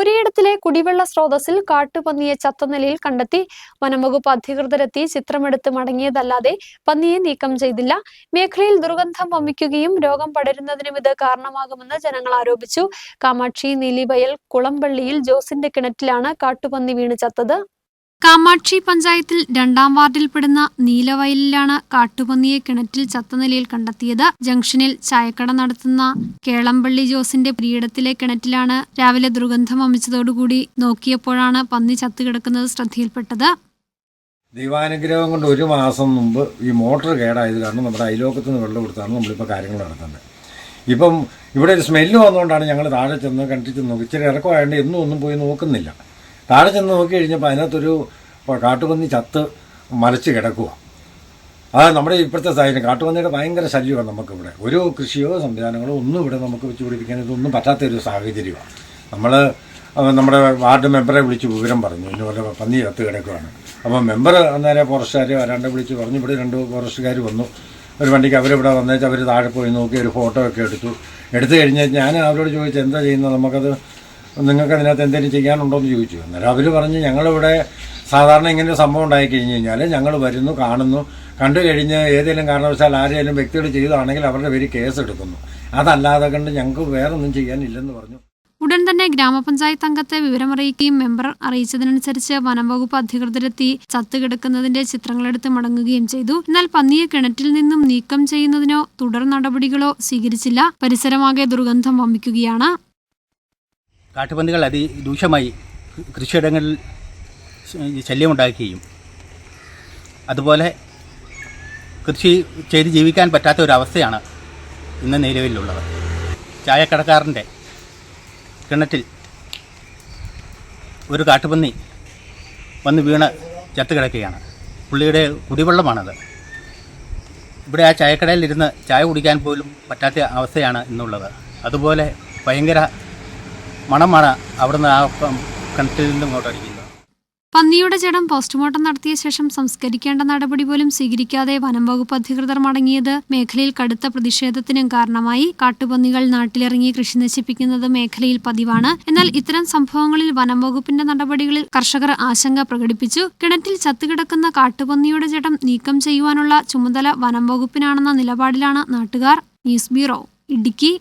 പുരയിടത്തിലെ കുടിവെള്ള സ്രോതസ്സിൽ കാട്ടുപന്നിയെ ചത്ത നിലയിൽ കണ്ടെത്തി. വനംവകുപ്പ് അധികൃതരെത്തി ചിത്രമെടുത്ത് മടങ്ങിയതല്ലാതെ പന്നിയെ നീക്കം ചെയ്തില്ല. മേഖലയിൽ ദുർഗന്ധം വമിക്കുകയും രോഗം പടരുന്നതിനും ഇത് കാരണമാകുമെന്ന് ജനങ്ങൾ ആരോപിച്ചു. കാമാക്ഷി നീലിവയൽ കുളമ്പള്ളിയിൽ ജോസിന്റെ കിണറ്റിലാണ് കാട്ടുപന്നി വീണ് ചത്തത്. കാമാക്ഷി പഞ്ചായത്തിൽ 2-ാം വാർഡിൽപ്പെടുന്ന നീലവയലിലാണ് കാട്ടുപന്നിയെ കിണറ്റിൽ ചത്ത നിലയിൽ കണ്ടെത്തിയത്. ജംഗ്ഷനിൽ ചായക്കട നടത്തുന്ന കേളമ്പള്ളി ജോസിന്റെ പുരയിടത്തിലെ കിണറ്റിലാണ് രാവിലെ ദുർഗന്ധം വമിച്ചതോടുകൂടി നോക്കിയപ്പോഴാണ് പന്നി ചത്തുകിടക്കുന്നത് ശ്രദ്ധയിൽപ്പെട്ടത്. ദൈവാനുഗ്രഹം കൊണ്ട് 1 മാസം മുമ്പ് ഈ മോട്ടോർ കേടായത് കാരണം നമ്മുടെ അയലോക്കത്ത് നിന്ന് വെള്ളം കൊടുത്താണ് നമ്മളിപ്പോൾ കാര്യങ്ങൾ നടത്തുന്നത്. ഇപ്പം ഇവിടെ ഒരു സ്മെല്ല് വന്നുകൊണ്ടാണ് ഞങ്ങൾ താഴെ ചെന്ന് കിണറ്റിൽ ചെന്ന് നോക്കി. ഇച്ചിരി ഇറക്കമായതുകൊണ്ട് ഒന്നും പോയി നോക്കുന്നില്ല. താഴെ ചെന്ന് നോക്കി കഴിഞ്ഞപ്പോൾ അതിനകത്തൊരു കാട്ടുപന്നി ചത്ത് മലച്ച് കിടക്കുക. അത് നമ്മുടെ ഇപ്പോഴത്തെ സാഹചര്യം കാട്ടുപന്നിയുടെ ഭയങ്കര ശല്യമാണ് നമുക്കിവിടെ. ഒരു കൃഷിയോ സംവിധാനങ്ങളോ ഒന്നും ഇവിടെ നമുക്ക് വെച്ച് പിടിപ്പിക്കാൻ ഇതൊന്നും പറ്റാത്തൊരു സാഹചര്യമാണ്. നമ്മൾ നമ്മുടെ വാർഡ് മെമ്പറെ വിളിച്ച് വിവരം പറഞ്ഞു, ഇന്നുപോലെ പന്നി ചത്ത് കിടക്കുകയാണ്. അപ്പോൾ മെമ്പർ അന്നേരം ഫോറസ്റ്റുകാരെ വരാണ്ട് വിളിച്ച് പറഞ്ഞു. ഇവിടെ 2 ഫോറസ്റ്റുകാർ വന്നു. ഒരു വണ്ടിക്ക് അവരിവിടെ വന്നേച്ച് അവർ താഴെ പോയി നോക്കി ഒരു ഫോട്ടോ ഒക്കെ എടുത്തു കഴിഞ്ഞാൽ ഞാൻ അവരോട് ചോദിച്ചു, എന്താ ചെയ്യുന്നത്, നമുക്കത് നിങ്ങൾക്ക് അതിനകത്ത് എന്തെങ്കിലും ചെയ്യാനുണ്ടോ എന്ന് ചോദിച്ചു. അന്നേരം അവർ പറഞ്ഞ് ഞങ്ങളിവിടെ സാധാരണ ഇങ്ങനെ സംഭവം ഉണ്ടായി കഴിഞ്ഞ് കഴിഞ്ഞാൽ ഞങ്ങൾ വരുന്നു, കണ്ടു കഴിഞ്ഞ് ഏതെങ്കിലും കാരണവശാൽ ആരെങ്കിലും വ്യക്തികൾ ചെയ്തതാണെങ്കിൽ അവരുടെ പേര് കേസ് എടുക്കുന്നു. അതല്ലാതെ കണ്ട് ഞങ്ങൾക്ക് വേറൊന്നും ചെയ്യാനില്ലെന്ന് പറഞ്ഞു. ഉടൻ തന്നെ ഗ്രാമപഞ്ചായത്ത് അംഗത്തെ വിവരമറിയിക്കുകയും മെമ്പർ അറിയിച്ചതിനനുസരിച്ച് വനംവകുപ്പ് അധികൃതരെത്തി ചത്തുകിടക്കുന്നതിന്റെ ചിത്രങ്ങളെടുത്ത് മടങ്ങുകയും ചെയ്തു. എന്നാൽ പന്നിയെ കിണറ്റിൽ നിന്നും നീക്കം ചെയ്യുന്നതിനോ തുടർ നടപടികളോ സ്വീകരിച്ചില്ല. പരിസരമാകെ ദുർഗന്ധം വമിക്കുകയാണ്. കാട്ടുപന്നികൾ അതിരൂക്ഷമായി കൃഷിയിടങ്ങളിൽ ശല്യമുണ്ടാക്കുകയും അതുപോലെ കൃഷി ചെയ്ത് ജീവിക്കാൻ പറ്റാത്ത ഒരവസ്ഥയാണ് ഇന്ന് നിലവിലുള്ളത്. ചായക്കടക്കാരൻ്റെ കിണറ്റിൽ ഒരു കാട്ടുപന്നി വന്ന് വീണ് ചത്തുകിടക്കുകയാണ്. പുള്ളിയുടെ കുടിവെള്ളമാണത്. ഇവിടെ ആ ചായക്കടയിലിരുന്ന് ചായ കുടിക്കാൻ പോലും പറ്റാത്ത അവസ്ഥയാണ് ഇന്നുള്ളത്. അതുപോലെ ഭയങ്കര മണമാണ് അവിടുന്ന് ആ കിണറ്റിൽ നിന്നും ഇങ്ങോട്ടടിക്കുന്നത്. പന്നിയുടെ ജഡം പോസ്റ്റ്മോർട്ടം നടത്തിയ ശേഷം സംസ്കരിക്കേണ്ട നടപടി പോലും സ്വീകരിക്കാതെ വനംവകുപ്പ് അധികൃതർ മടങ്ങിയത് മേഖലയിൽ കടുത്ത പ്രതിഷേധത്തിനും കാരണമായി. കാട്ടുപന്നികൾ നാട്ടിലിറങ്ങി കൃഷി നശിപ്പിക്കുന്നത് മേഖലയിൽ പതിവാണ്. എന്നാൽ ഇത്തരം സംഭവങ്ങളിൽ വനംവകുപ്പിന്റെ നടപടികളിൽ കർഷകർ ആശങ്ക പ്രകടിപ്പിച്ചു. കിണറ്റിൽ ചത്തുകിടക്കുന്ന കാട്ടുപന്നിയുടെ ജഡം നീക്കം ചെയ്യുവാനുള്ള ചുമതല വനംവകുപ്പിനാണെന്ന നിലപാടിലാണ് നാട്ടുകാർ. News bureau, Idukki.